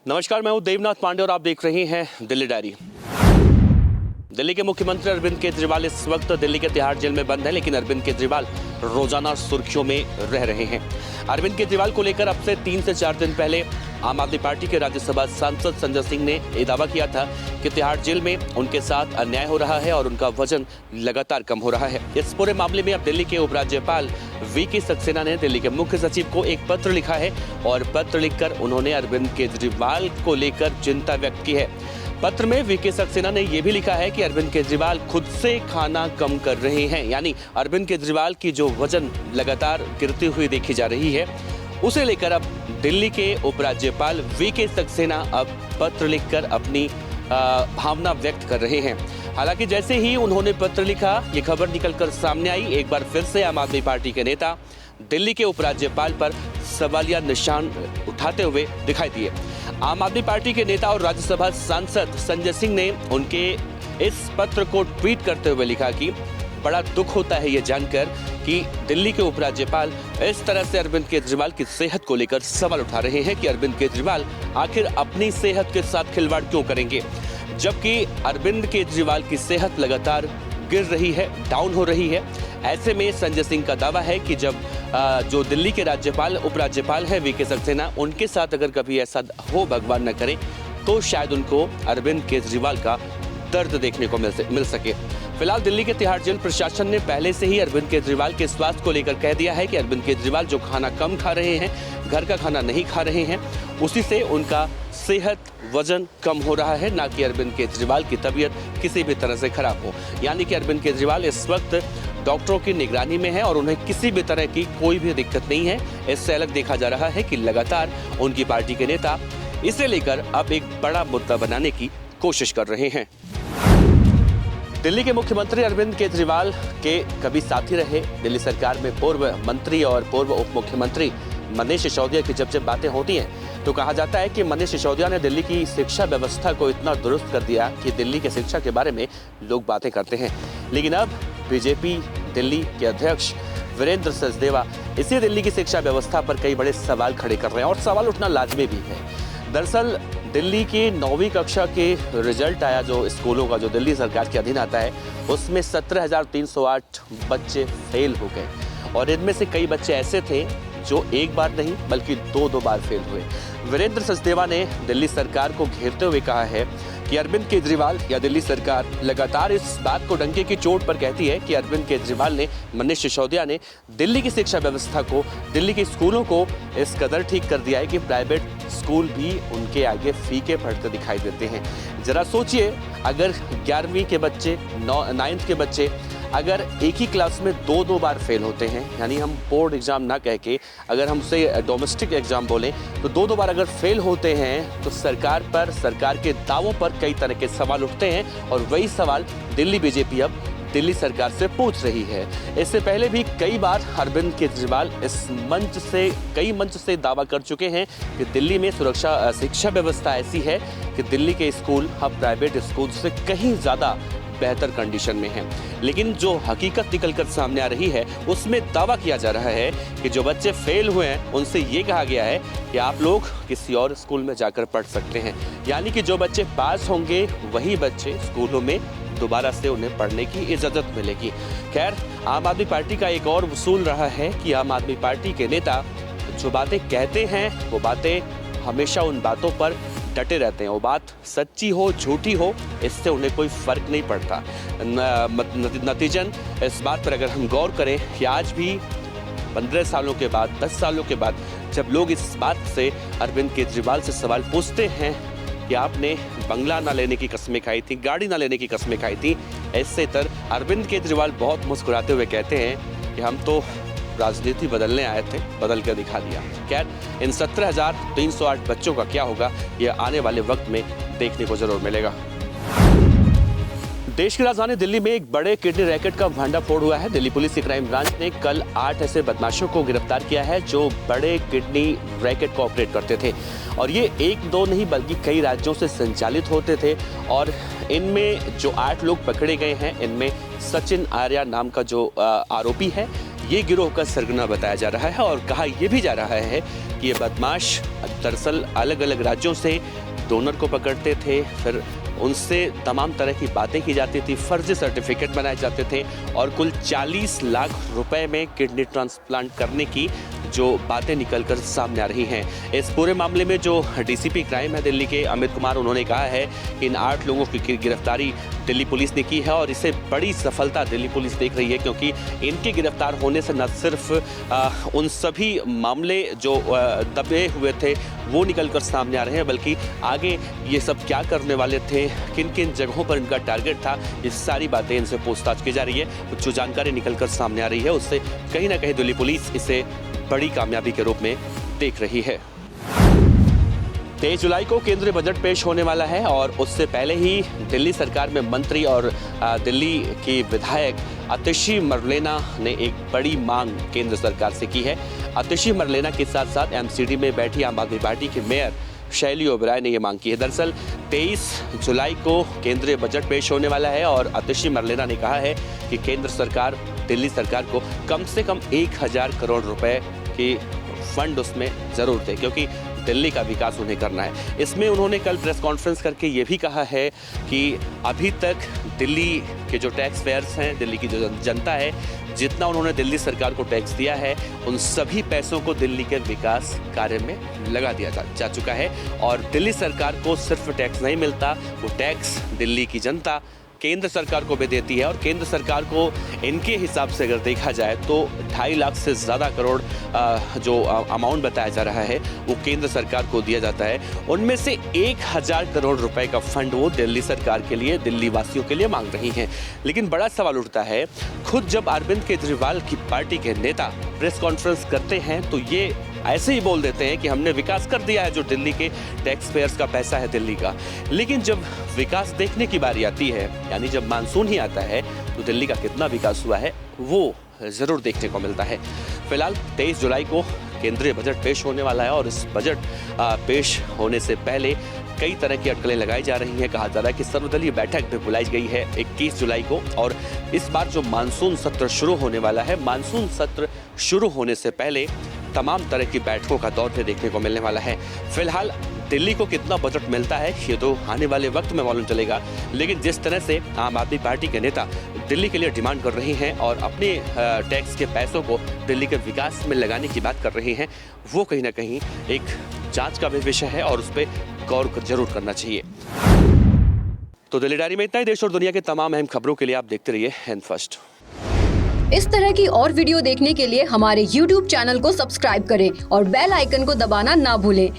नमस्कार, मैं हूं देवनाथ पांडे और आप देख रहे हैं दिल्ली डायरी। दिल्ली के मुख्यमंत्री अरविंद केजरीवाल इस वक्त दिल्ली के तिहाड़ जेल में बंद हैं, लेकिन अरविंद केजरीवाल रोजाना सुर्खियों में रह रहे हैं। अरविंद केजरीवाल को लेकर अब से 3 से 4 दिन पहले आम आदमी पार्टी के राज्यसभा सांसद संजय सिंह ने यह दावा किया था कि तिहाड़ जेल में उनके साथ अन्याय हो रहा है और उनका वजन लगातार कम हो रहा है। इस पूरे मामले में अब दिल्ली के उपराज्यपाल वीके सक्सेना ने दिल्ली के मुख्य सचिव को एक पत्र लिखा है और पत्र लिखकर उन्होंने अरविंद केजरीवाल को लेकर चिंता व्यक्त की है। पत्र में वीके सक्सेना ने यह भी लिखा है कि अरविंद केजरीवाल खुद से खाना कम कर रहे हैं, यानी अरविंद केजरीवाल की जो वजन लगातार गिरती हुई देखी जा रही है, उसे लेकर अब दिल्ली के उपराज्यपाल वीके सक्सेना अब पत्र लिखकर अपनी भावना व्यक्त कर रहे हैं। हालांकि जैसे ही उन्होंने पत्र लिखा, ये खबर निकलकर सामने आई, एक बार फिर से आम आदमी पार्टी के नेता दिल्ली के उपराज्यपाल पर सवालिया निशान उठाते हुए दिखाई दिए। आम आदमी पार्टी के नेता और राज्यसभा सांसद संजय सिंह ने उनके इस पत्र को ट्वीट करते हुए लिखा कि बड़ा दुख होता है ये जानकर कि दिल्ली के उपराज्यपाल इस तरह से अरविंद केजरीवाल की सेहत को लेकर सवाल उठा रहे हैं कि अरविंद केजरीवाल आखिर अपनी सेहत के साथ खिलवाड़ क्यों करेंगे, जबकि अरविंद केजरीवाल की सेहत लगातार गिर रही है, डाउन हो रही है। ऐसे में संजय सिंह का दावा है कि जब जो दिल्ली के राज्यपाल उपराज्यपाल है वीके सक्सेना, उनके साथ अगर कभी ऐसा हो, भगवान न करे, तो शायद उनको अरविंद केजरीवाल का दर्द देखने को मिल सके। फिलहाल दिल्ली के तिहाड़ जेल प्रशासन ने पहले से ही अरविंद केजरीवाल के स्वास्थ्य को लेकर कह दिया है कि अरविंद केजरीवाल जो खाना कम खा रहे हैं, घर का खाना नहीं खा रहे हैं, उसी से उनका सेहत वजन कम हो रहा है, ना कि अरविंद केजरीवाल की तबीयत किसी भी तरह से खराब हो। यानी कि अरविंद केजरीवाल इस वक्त डॉक्टरों की निगरानी में है और उन्हें किसी भी तरह की कोई भी दिक्कत नहीं है। इससे अलग देखा जा रहा है कि लगातार उनकी पार्टी के नेता इसे लेकर अब एक बड़ा मुद्दा बनाने की कोशिश कर रहे हैं। दिल्ली के मुख्यमंत्री अरविंद केजरीवाल के कभी साथी रहे दिल्ली सरकार में पूर्व मंत्री और पूर्व उप मुख्यमंत्री मनीष सिसोदिया की जब बातें होती हैं तो कहा जाता है कि मनीष सिसोदिया ने दिल्ली की शिक्षा व्यवस्था को इतना दुरुस्त कर दिया कि दिल्ली के शिक्षा के बारे में लोग बातें करते हैं। लेकिन अब बीजेपी दिल्ली के अध्यक्ष वीरेंद्र सचदेवा इसी दिल्ली की शिक्षा व्यवस्था पर कई बड़े सवाल खड़े कर रहे हैं और सवाल उठना लाजमी भी है। दरअसल दिल्ली की 9वीं कक्षा के रिजल्ट आया, जो स्कूलों का जो दिल्ली सरकार के अधीन आता है, उसमें 17,308 बच्चे फेल हो गए और इनमें से कई बच्चे ऐसे थे जो एक बार नहीं बल्कि दो बार फेल हुए। वीरेंद्र सचदेवा ने दिल्ली सरकार को घेरते हुए कहा है कि अरविंद केजरीवाल या दिल्ली सरकार लगातार इस बात को डंके की चोट पर कहती है कि अरविंद केजरीवाल ने, मनीष सिसोदिया ने दिल्ली की शिक्षा व्यवस्था को, दिल्ली के स्कूलों को इस कदर ठीक कर दिया है कि प्राइवेट स्कूल भी उनके आगे फीके पड़ते दिखाई देते हैं। जरा सोचिए, अगर 11वीं के बच्चे, 9th के बच्चे अगर एक ही क्लास में दो बार फेल होते हैं, यानी हम बोर्ड एग्जाम ना कह के अगर हम उसे डोमेस्टिक एग्जाम बोलें, तो दो बार अगर फेल होते हैं तो सरकार पर, सरकार के दावों पर कई तरह के सवाल उठते हैं और वही सवाल दिल्ली बीजेपी अब दिल्ली सरकार से पूछ रही है। इससे पहले भी कई बार अरविंद केजरीवाल इस कई मंच से दावा कर चुके हैं कि दिल्ली में शिक्षा व्यवस्था ऐसी है कि दिल्ली के स्कूल अब प्राइवेट स्कूल से कहीं ज़्यादा बेहतर कंडीशन में हैं। लेकिन जो हकीकत निकलकर सामने आ रही है उसमें दावा किया जा रहा है कि जो बच्चे फेल हुए हैं उनसे ये कहा गया है कि आप लोग किसी और स्कूल में जाकर पढ़ सकते हैं, यानी कि जो बच्चे पास होंगे वही बच्चे स्कूलों में दोबारा से उन्हें पढ़ने की इजाजत मिलेगी। खैर, आम आदमी पार्टी का एक और उसूल रहा है कि आम आदमी पार्टी के नेता जो बातें कहते हैं वो बातें हमेशा उन बातों पर डटे रहते हैं। वो बात सच्ची हो झूठी हो, इससे उन्हें कोई फर्क नहीं पड़ता। नतीजन इस बात पर अगर हम गौर करें कि आज भी 15 सालों के बाद, 10 सालों के बाद जब लोग इस बात से अरविंद केजरीवाल से सवाल पूछते हैं कि आपने बंगला ना लेने की कस्में खाई थी, गाड़ी ना लेने की कस्में खाई थी, इससे तर अरविंद केजरीवाल बहुत मुस्कुराते हुए कहते हैं कि हम तो राजनीति बदलने आए थे, बदल कर दिखा दिया। खैर, इन 17,308 बच्चों का क्या होगा, यह आने वाले वक्त में देखने को जरूर मिलेगा। देश की राजधानी दिल्ली में एक बड़े किडनी रैकेट का भंडाफोड़ हुआ है। दिल्ली पुलिस की क्राइम ब्रांच ने कल 8 ऐसे बदमाशों को गिरफ्तार किया है जो बड़े किडनी रैकेट को ऑपरेट करते थे और ये 1-2 नहीं बल्कि कई राज्यों से संचालित होते थे। और इनमें जो 8 लोग पकड़े गए हैं, इनमें सचिन आर्या नाम का जो आरोपी है, ये गिरोह का सरगना बताया जा रहा है और कहा यह भी जा रहा है कि ये बदमाश दरअसल अलग अलग राज्यों से डोनर को पकड़ते थे, फिर उनसे तमाम तरह की बातें की जाती थी, फर्जी सर्टिफिकेट बनाए जाते थे और कुल 40 लाख रुपए में किडनी ट्रांसप्लांट करने की जो बातें निकलकर सामने आ रही हैं। इस पूरे मामले में जो डीसीपी क्राइम है दिल्ली के अमित कुमार, उन्होंने कहा है कि इन 8 लोगों की गिरफ्तारी दिल्ली पुलिस ने की है और इसे बड़ी सफलता दिल्ली पुलिस देख रही है, क्योंकि इनके गिरफ्तार होने से न सिर्फ उन सभी मामले जो दबे हुए थे वो निकलकर सामने आ रहे हैं, बल्कि आगे ये सब क्या करने वाले थे, किन किन जगहों पर इनका टारगेट था, ये सारी बातें इनसे पूछताछ की जा रही है। जो जानकारी निकलकर सामने आ रही है उससे कहीं ना कहीं दिल्ली पुलिस इसे बड़ी कामयाबी के रूप में देख रही है। 23 जुलाई को केंद्रीय बजट पेश होने वाला है और उससे पहले ही दिल्ली सरकार में मंत्री और दिल्ली की विधायक आतिशी मरलेना ने एक बड़ी मांग केंद्र सरकार से की है। आतिशी मरलेना के साथ साथ एमसीडी में बैठी आम आदमी पार्टी की मेयर शैली ओबराय ने यह मांग की है। दरअसल 23 जुलाई को केंद्रीय बजट पेश होने वाला है और आतिशी मरलेना ने कहा है कि केंद्र सरकार दिल्ली सरकार को कम से कम 1000 करोड़ रुपए की फंड उसमें जरूर दे, क्योंकि दिल्ली का विकास उन्हें करना है। इसमें उन्होंने कल प्रेस कॉन्फ्रेंस करके ये भी कहा है कि अभी तक दिल्ली के जो टैक्स पेयर्स हैं, दिल्ली की जो जनता है, जितना उन्होंने दिल्ली सरकार को टैक्स दिया है उन सभी पैसों को दिल्ली के विकास कार्य में लगा दिया जा चुका है और दिल्ली सरकार को सिर्फ टैक्स नहीं मिलता, वो टैक्स दिल्ली की जनता केंद्र सरकार को भी देती है और केंद्र सरकार को इनके हिसाब से अगर देखा जाए तो 2.5 लाख से ज़्यादा करोड़ जो अमाउंट बताया जा रहा है वो केंद्र सरकार को दिया जाता है। उनमें से 1000 करोड़ रुपए का फंड वो दिल्ली सरकार के लिए, दिल्ली वासियों के लिए मांग रही हैं। लेकिन बड़ा सवाल उठता है, खुद जब अरविंद केजरीवाल की पार्टी के नेता प्रेस कॉन्फ्रेंस करते हैं तो ये ऐसे ही बोल देते हैं कि हमने विकास कर दिया है, जो दिल्ली के टैक्स पेयर्स का पैसा है दिल्ली का। लेकिन जब विकास देखने की बारी आती है, यानी जब मानसून ही आता है, तो दिल्ली का कितना विकास हुआ है वो ज़रूर देखने को मिलता है। फिलहाल 23 जुलाई को केंद्रीय बजट पेश होने वाला है और इस बजट पेश होने से पहले कई तरह की अटकलें लगाई जा रही हैं। कहा जा रहा है कि सर्वदलीय बैठक भी बुलाई गई है 21 जुलाई को और इस बार जो मानसून सत्र शुरू होने वाला है, मानसून सत्र शुरू होने से पहले तमाम तरह की बैठकों का दौर भी देखने को मिलने वाला है। फिलहाल दिल्ली को कितना बजट मिलता है ये तो आने वाले वक्त में मालूम चलेगा, लेकिन जिस तरह से आम आदमी पार्टी के नेता दिल्ली के लिए डिमांड कर रही हैं और अपने टैक्स के पैसों को दिल्ली के विकास में लगाने की बात कर रही हैं, वो कहीं ना कहीं एक जांच का भी विषय है और उस पर गौर जरूर करना चाहिए। तो दिल्ली डायरी में इतना ही। देश और दुनिया के तमाम अहम खबरों के लिए आप देखते रहिए हिंद फर्स्ट। इस तरह की और वीडियो देखने के लिए हमारे YouTube चैनल को सब्सक्राइब करें और बेल आइकन को दबाना ना भूलें।